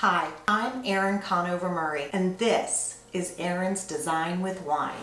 Hi, I'm Erin Murray, and this is Erin's Design with Wine.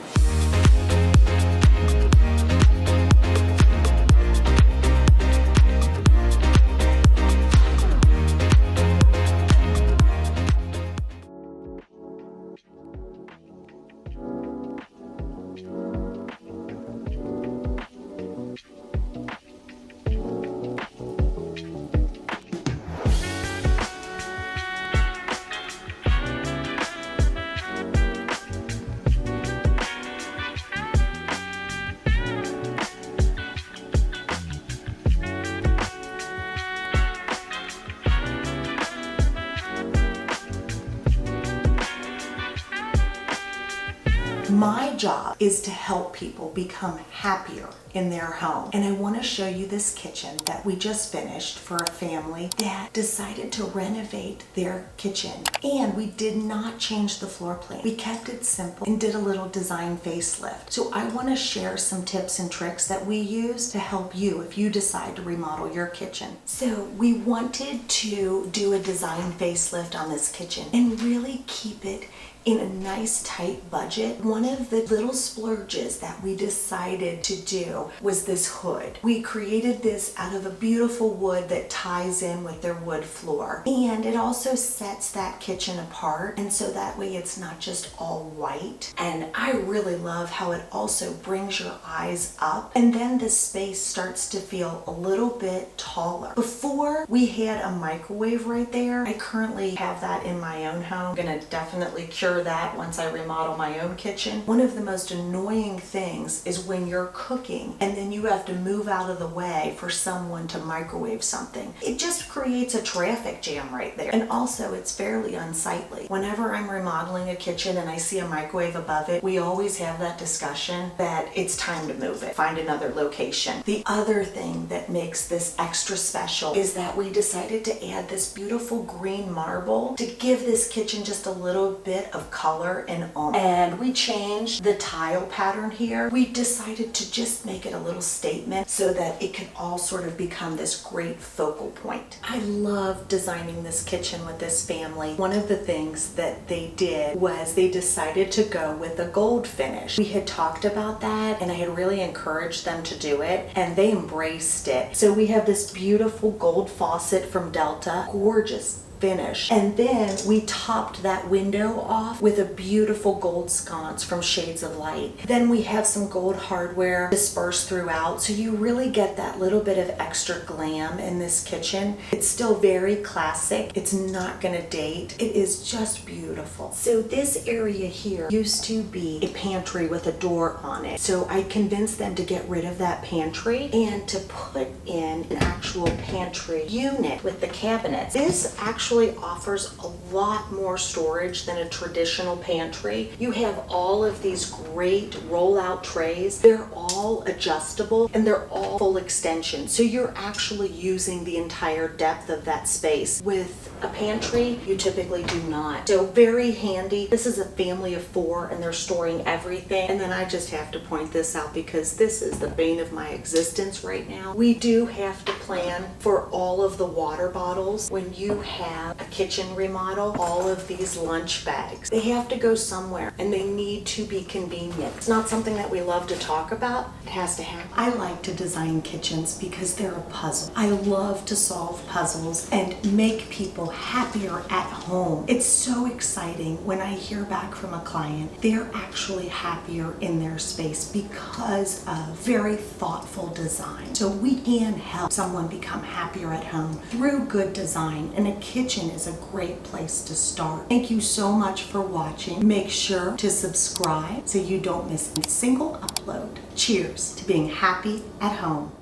My job is to help people become happier in their home. And I want to show you this kitchen that we just finished for a family that decided to renovate their kitchen. And we did not change the floor plan. We kept it simple and did a little design facelift. So I want to share some tips and tricks that we use to help you if you decide to remodel your kitchen. So we wanted to do a design facelift on this kitchen and really keep it in a nice tight budget. One of the little splurges that we decided to do was this hood. We created this out of a beautiful wood that ties in with their wood floor. And it also sets that kitchen apart, and so that way it's not just all white. And I really love how it also brings your eyes up, and then the space starts to feel a little bit taller. Before we had a microwave right there. I currently have that in my own home. I'm gonna definitely cure that once I remodel my own kitchen. One of the most annoying things is when you're cooking and then you have to move out of the way for someone to microwave something. It just creates a traffic jam right there. And also it's fairly unsightly. Whenever I'm remodeling a kitchen and I see a microwave above it, we always have that discussion that it's time to move it, find another location. The other thing that makes this extra special is that we decided to add this beautiful green marble to give this kitchen just a little bit of color and oomph. And we changed the tile pattern here. We decided to just make it a little statement so that it can all sort of become this great focal point. I love designing this kitchen with this family. One of the things that they did was they decided to go with a gold finish. We had talked about that and I had really encouraged them to do it, and they embraced it. So we have this beautiful gold faucet from Delta, gorgeous finish. And then we topped that window off with a beautiful gold sconce from Shades of Light. Then we have some gold hardware dispersed throughout, so you really get that little bit of extra glam in this kitchen. It's still very classic. It's not gonna date. It is just beautiful. So this area here used to be a pantry with a door on it. So I convinced them to get rid of that pantry and to put in an actual pantry unit with the cabinets. This actually offers a lot more storage than a traditional pantry. You have all of these great roll-out trays. They're all adjustable and they're all full extension. So you're actually using the entire depth of that space. With a pantry, you typically do not. So very handy. This is a family of 4 and they're storing everything. And then I just have to point this out because this is the bane of my existence right now. We do have to plan for all of the water bottles. When you have a kitchen remodel, all of these lunch bags, they have to go somewhere and they need to be convenient. It's not something that we love to talk about. It has to happen. I like to design kitchens because they're a puzzle. I love to solve puzzles and make people happier at home. It's so exciting when I hear back from a client. They're actually happier in their space because of very thoughtful design. So we can help someone become happier at home through good design, and a kitchen is a great place to start. Thank you so much for watching. Make sure to subscribe so you don't miss a single upload. Cheers to being happy at home.